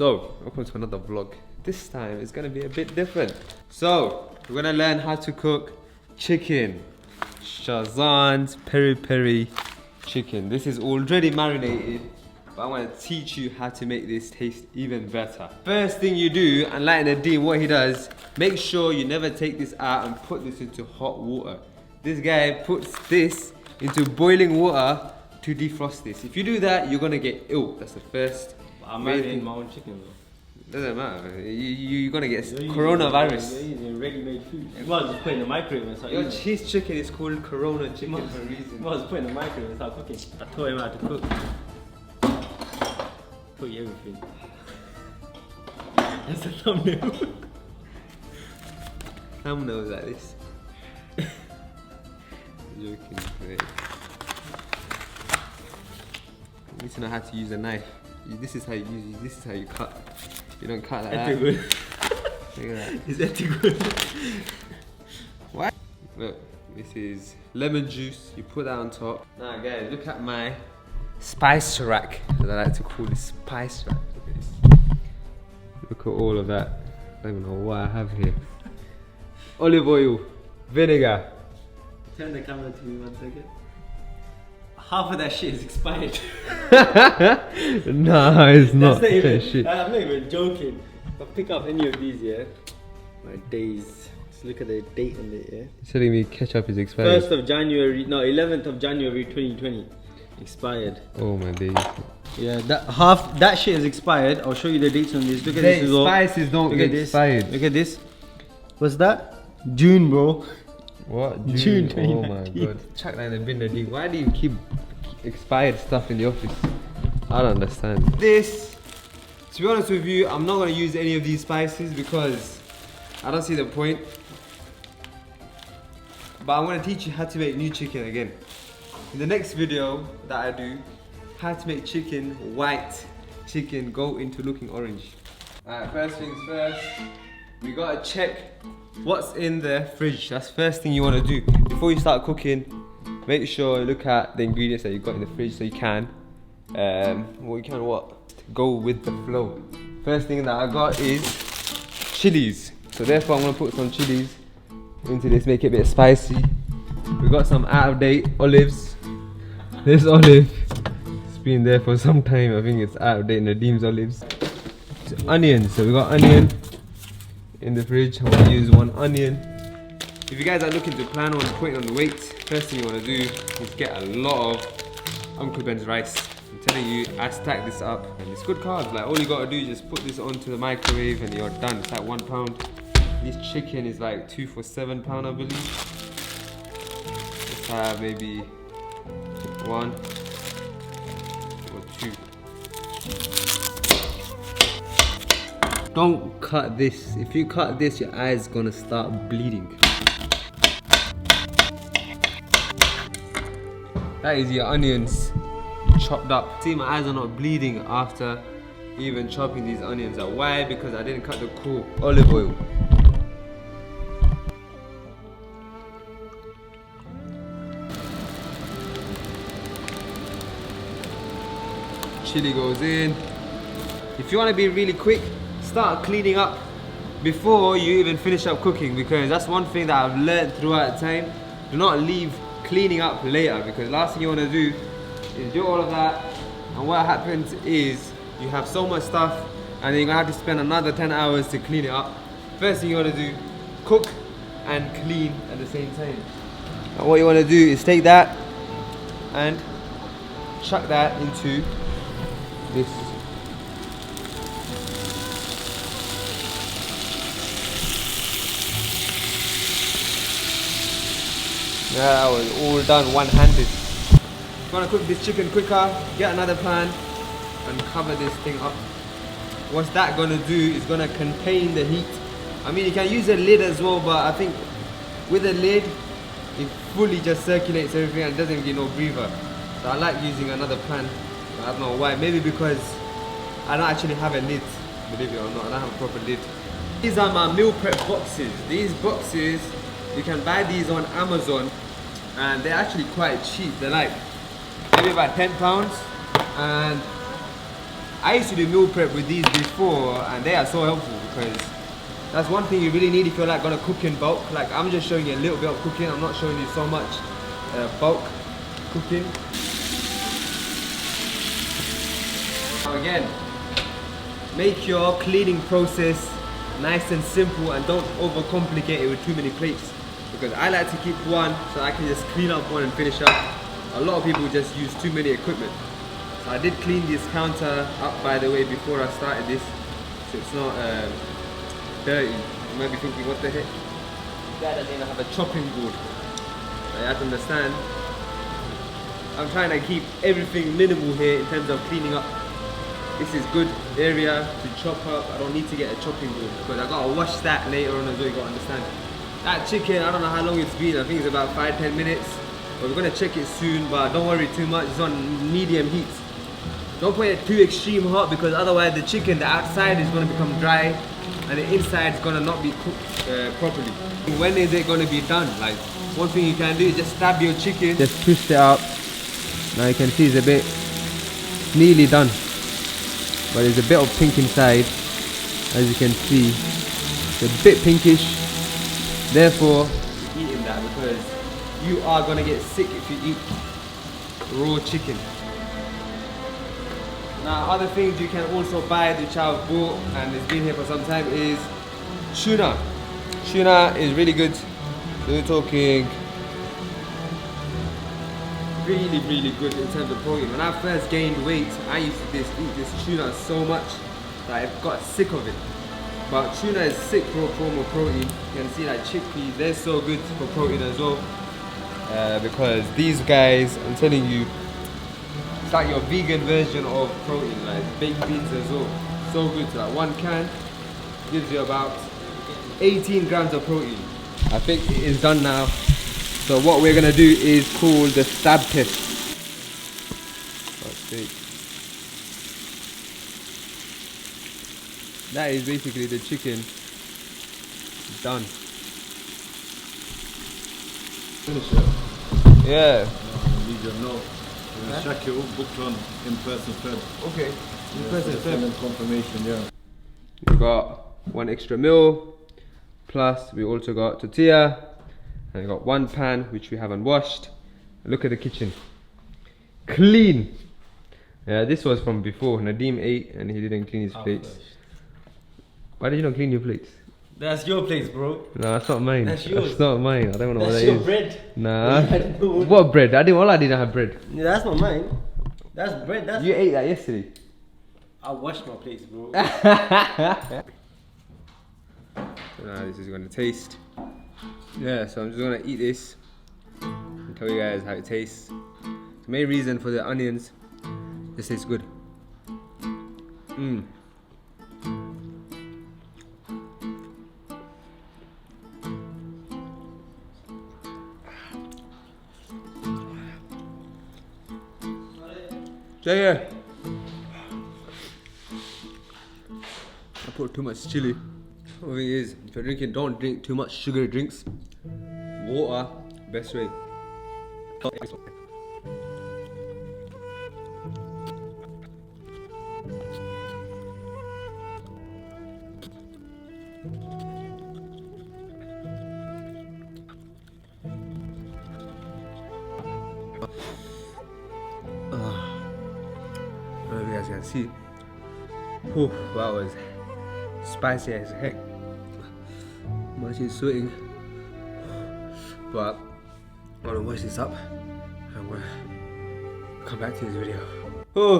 So, welcome to another vlog. This time it's gonna be a bit different. So, we're gonna learn how to cook chicken. Shazan's peri peri chicken. This is already marinated, but I want to teach you how to make this taste even better. First thing you do, and like Nadeem, what he does, make sure you never take this out and put this into hot water. This guy puts this into boiling water to defrost this. If you do that, you're gonna get ill. That's the first. I'm marinating my own chicken though. Doesn't matter. You're gonna get coronavirus. You're using ready-made food. You might as well put it in the microwave and start Your eating. cheese chicken is called Corona chicken for a reason. You might as well put it in the microwave and start cooking. I taught him how to cook. Taught you everything. That's the thumbnail. Thumbnails like this. Joking. Right. You need to know how to use a knife. This is how you use it. This is how you cut. You don't cut like that. Good. Look at that. Is that too good? What? Look, this is lemon juice. You put that on top. Now guys, look at my spice rack, as I like to call this spice rack. Look at this. Look at all of that. I don't even know what I have here. Olive oil, vinegar. Turn the camera to me 1 second. Half of that shit is expired. Nah, it's not. That's not even, shit. I'm not even joking. If I pick up any of these, yeah, my days. Just look at the date on it, yeah. You're telling me ketchup is expired? 1st of January, no, 11th of January 2020. Expired. Oh my days. Yeah, that shit is expired. I'll show you the dates on this. Look at this as well. Spices don't Look get at this. expired. Look at this. What's that? June, bro. What? June Oh my 2019. god. Chuck that in the bin, Nadeem. Why do you keep expired stuff in the office? I don't understand. This, to be honest with you, I'm not going to use any of these spices because I don't see the point. But I'm going to teach you how to make new chicken again. In the next video that I do, how to make chicken, white chicken go into looking orange. Alright, first things first, we gotta check what's in the fridge. That's the first thing you want to do. Before you start cooking, make sure you look at the ingredients that you've got in the fridge so you can, go with the flow. First thing that I got is chilies. So therefore I'm gonna put some chilies into this, make it a bit spicy. We got some out of date olives. This olive, it's been there for some time. I think it's out of date, Nadeem's olives. Onions, so we got onion in the fridge. I'm gonna use 1 onion. If you guys are looking to plan on putting on the weight, first thing you wanna do is get a lot of Uncle Ben's rice. I'm telling you, I stack this up and it's good carbs. Like all you gotta do is just put this onto the microwave and you're done. It's like £1. This chicken is like 2 for £7, I believe. Let's have maybe 1 or 2. Don't cut this. If you cut this, your eye's gonna start bleeding. That is your onions chopped up. See, my eyes are not bleeding after even chopping these onions up. Why? Because I didn't cut the core. Olive oil. Chili goes in. If you want to be really quick, start cleaning up before you even finish up cooking, because that's one thing that I've learned throughout time. Do not leave cleaning up later, because last thing you want to do is do all of that, and what happens is you have so much stuff and then you're gonna have to spend another 10 hours to clean it up. First thing you want to do, cook and clean at the same time. And what you want to do is take that and chuck that into this. That was all done one-handed. If you want to cook this chicken quicker, get another pan and cover this thing up. What's that going to do is going to contain the heat. I mean, you can use a lid as well, but I think with a lid, it fully just circulates everything and doesn't get no breather. So I like using another pan. I don't know why. Maybe because I don't actually have a lid, believe it or not. I don't have a proper lid. These are my meal prep boxes. These boxes, you can buy these on Amazon and they're actually quite cheap. They're like maybe about £10 and I used to do meal prep with these before, and they are so helpful because that's one thing you really need if you're like gonna cook in bulk. Like I'm just showing you a little bit of cooking. I'm not showing you so much bulk cooking. Now again, make your cleaning process nice and simple and don't overcomplicate it with too many plates. Because I like to keep one so I can just clean up one and finish up. A lot of people just use too many equipment. So I did clean this counter up, by the way, before I started this, so it's not dirty. You might be thinking, what the heck? This guy doesn't even have a chopping board. So you have to understand, I'm trying to keep everything minimal here in terms of cleaning up. This is good area to chop up. I don't need to get a chopping board because I gotta wash that later on as well. You gotta understand. That chicken, I don't know how long it's been. I think it's about 5-10 minutes. But we're gonna check it soon. But don't worry too much. It's on medium heat. Don't put it too extreme hot because otherwise the chicken, the outside is gonna become dry and the inside is gonna not be cooked properly. When is it gonna be done? Like one thing you can do is just stab your chicken. Just twist it up. Now you can see it's a bit nearly done. But there's a bit of pink inside, as you can see. It's a bit pinkish. Therefore, eating that because you are gonna get sick if you eat raw chicken. Now, other things you can also buy, which I've bought and it's been here for some time, is tuna. Tuna is really good. So we're talking really good in terms of protein. When I first gained weight, I used to eat this tuna so much that I got sick of it. But tuna is sick for a form of protein. You can see like chickpeas, they're so good for protein as well. Because these guys, I'm telling you, it's like your vegan version of protein, like baked beans as well. So good. So like one can gives you about 18 grams of protein. I think it is done now. So what we're gonna do is called the stab test. That is basically the chicken done. Finish it? Yeah. Need your note. Check your booked on in-person fed. Okay. In-person fed. And confirmation, yeah. We got 1 extra meal, plus we also got tortilla, and we got 1 pan which we haven't washed. Look at the kitchen. Clean. Yeah, this was from before. Nadeem ate and he didn't clean his plates. Why did you not clean your plates? That's your place, bro. No, that's not mine. That's yours. That's not mine. I don't know what that is. That's your bread. Nah. What bread? All I didn't have bread. Yeah, that's not mine. That's bread. That's You ate that yesterday. I washed my plates, bro. So now this is gonna taste. Yeah, so I'm just gonna eat this and tell you guys how it tastes. The main reason for the onions, this tastes good. Jaya, I put too much chili. The thing is, if you're drinking, don't drink too much sugary drinks. Water, best way. I don't know if you guys can see. Whew, that was spicy as heck. I'm actually sweating. But I'm gonna wash this up and I'm gonna come back to this video. Oh.